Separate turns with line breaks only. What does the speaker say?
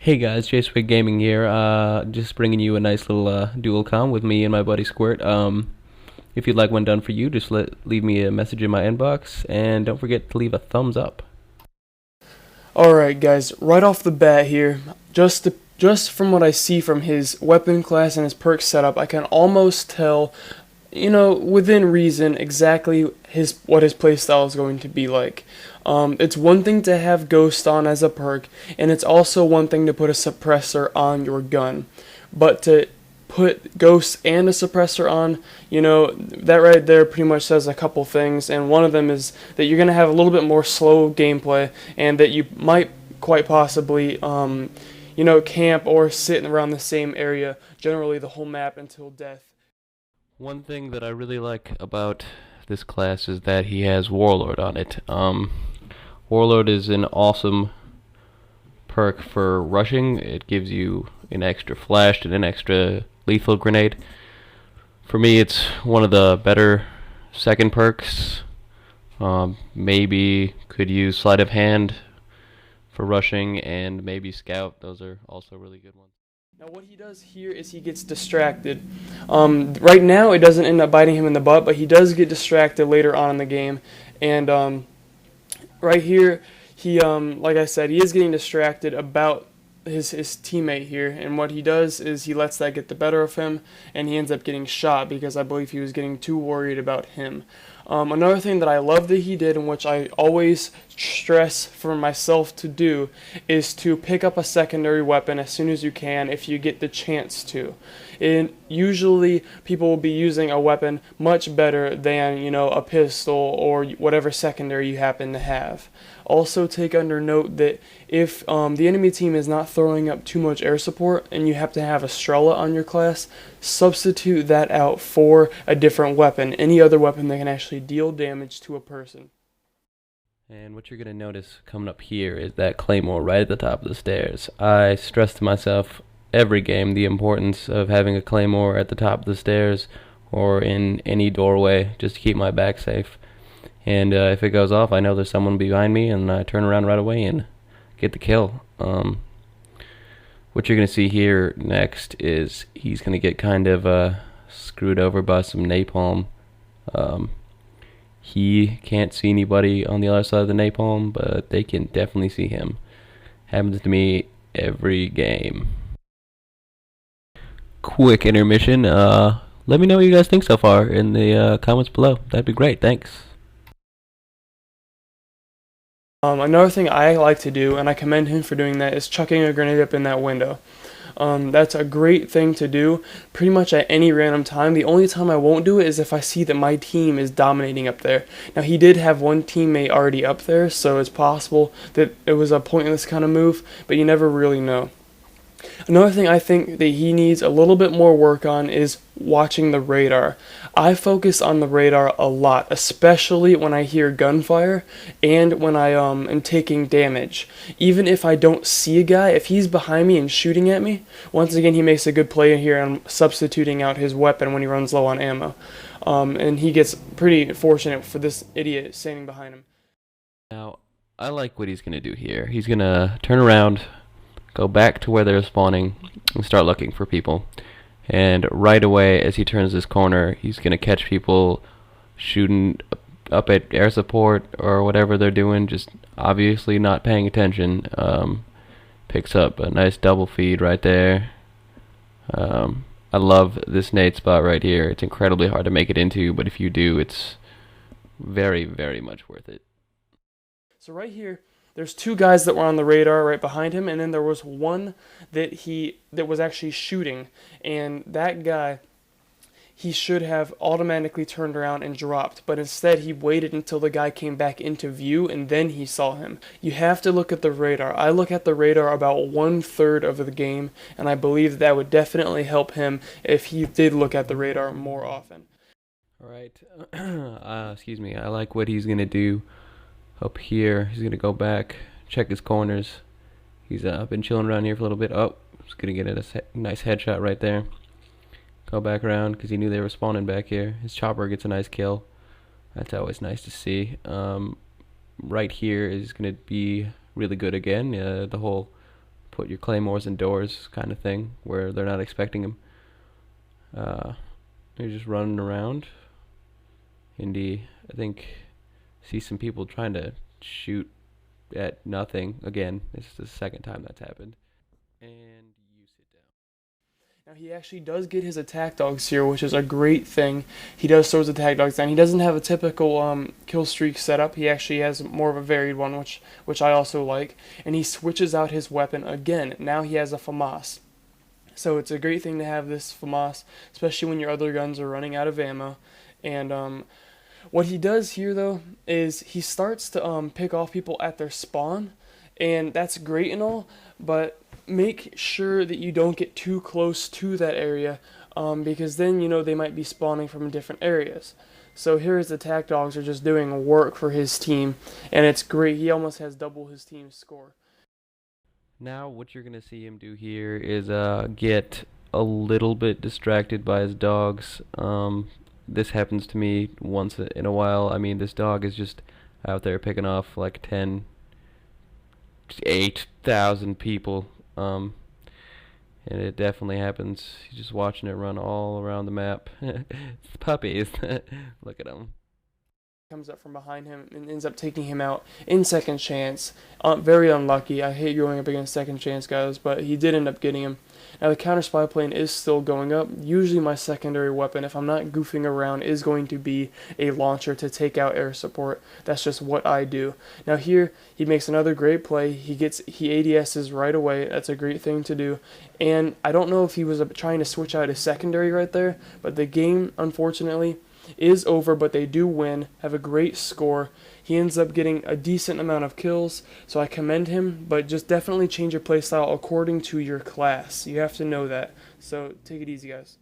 Hey guys, JSwig Gaming here. Just bringing you a nice little dual com with me and my buddy Squirt. If you'd like one done for you, just leave me a message in my inbox, and don't forget to leave a thumbs up.
Alright guys, right off the bat here, just from what I see from his weapon class and his perk setup, I can almost tell, within reason, exactly what his playstyle is going to be like. It's one thing to have Ghost on as a perk, and it's also one thing to put a suppressor on your gun. But to put Ghost and a suppressor on, that right there pretty much says a couple things, and one of them is that you're going to have a little bit more slow gameplay, and that you might quite possibly, camp or sit around the same area, generally the whole map until death.
One thing that I really like about this class is that he has Warlord on it. Warlord is an awesome perk for rushing. It gives you an extra flash and an extra lethal grenade. For me, it's one of the better second perks. Maybe could use sleight of hand for rushing, and maybe scout. Those are also really good ones.
Now what he does here is he gets distracted. Right now it doesn't end up biting him in the butt, but he does get distracted later on in the game. And right here, like I said, he is getting distracted about his teammate here, and what he does is he lets that get the better of him, and he ends up getting shot because I believe he was getting too worried about him. Another thing that I love that he did, and which I always stress for myself to do, is to pick up a secondary weapon as soon as you can if you get the chance to. And usually people will be using a weapon much better than, a pistol or whatever secondary you happen to have. Also take under note that if the enemy team is not throwing up too much air support and you have to have a Strela on your class, substitute that out for a different weapon, any other weapon that can actually deal damage to a person.
And what you're going to notice coming up here is that Claymore right at the top of the stairs. I stress to myself every game the importance of having a Claymore at the top of the stairs or in any doorway just to keep my back safe. And if it goes off, I know there's someone behind me, and I turn around right away and get the kill. What you're going to see here next is he's going to get kind of screwed over by some napalm. He can't see anybody on the other side of the napalm, but they can definitely see him. Happens to me every game. Quick intermission. Let me know what you guys think so far in the comments below. That'd be great. Thanks.
Another thing I like to do, and I commend him for doing that, is chucking a grenade up in that window. That's a great thing to do pretty much at any random time. The only time I won't do it is if I see that my team is dominating up there. Now, he did have one teammate already up there, so it's possible that it was a pointless kind of move, but you never really know. Another thing I think that he needs a little bit more work on is watching the radar. I focus on the radar a lot, especially when I hear gunfire and when I am taking damage. Even if I don't see a guy, if he's behind me and shooting at me, once again he makes a good play here and substituting out his weapon when he runs low on ammo. And he gets pretty fortunate for this idiot standing behind him.
Now, I like what he's going to do here. He's going to turn around, go back to where they're spawning, and start looking for people. And right away, as he turns this corner, he's going to catch people shooting up at air support or whatever they're doing, just obviously not paying attention. Picks up a nice double feed right there. I love this nade spot right here. It's incredibly hard to make it into, but if you do, it's very, very much worth it.
So right here, there's two guys that were on the radar right behind him, and then there was one that was actually shooting, and that guy, he should have automatically turned around and dropped, but instead he waited until the guy came back into view, and then he saw him. You have to look at the radar. I look at the radar about 1/3 of the game, and I believe that would definitely help him if he did look at the radar more often.
Alright, excuse me, I like what he's going to do up here. He's going to go back, check his corners. He's been chilling around here for a little bit. Oh, he's going to get a nice headshot right there. Go back around because he knew they were spawning back here. His chopper gets a nice kill. That's always nice to see. Right here is going to be really good again. The whole put your claymores indoors kind of thing, where they're not expecting them. You're just running around. Indy, I think, see some people trying to shoot at nothing. Again, this is the second time that's happened. And you sit down.
Now he actually does get his attack dogs here, which is a great thing. He does throw his attack dogs down. He doesn't have a typical kill streak setup. He actually has more of a varied one, which I also like. And he switches out his weapon again. Now he has a FAMAS. So it's a great thing to have this FAMAS, especially when your other guns are running out of ammo. And what he does here, though, is he starts to pick off people at their spawn, and that's great and all, but make sure that you don't get too close to that area, because then, they might be spawning from different areas. So here his attack dogs are just doing work for his team, and it's great. He almost has double his team's score.
Now what you're going to see him do here is get a little bit distracted by his dogs. This happens to me once in a while. I mean, this dog is just out there picking off like 8,000 people. And it definitely happens. He's just watching it run all around the map. It's puppies. Look at him.
Comes up from behind him and ends up taking him out in second chance. Very unlucky. I hate going up against second chance guys, but he did end up getting him. Now the counter spy plane is still going up. Usually my secondary weapon, if I'm not goofing around, is going to be a launcher to take out air support. That's just what I do. Now here he makes another great play. He ADSs right away. That's a great thing to do. And I don't know if he was trying to switch out his secondary right there, but the game, unfortunately, is over, but they do win, have a great score. He ends up getting a decent amount of kills, so I commend him, but just definitely change your playstyle according to your class. You have to know that. So take it easy, guys.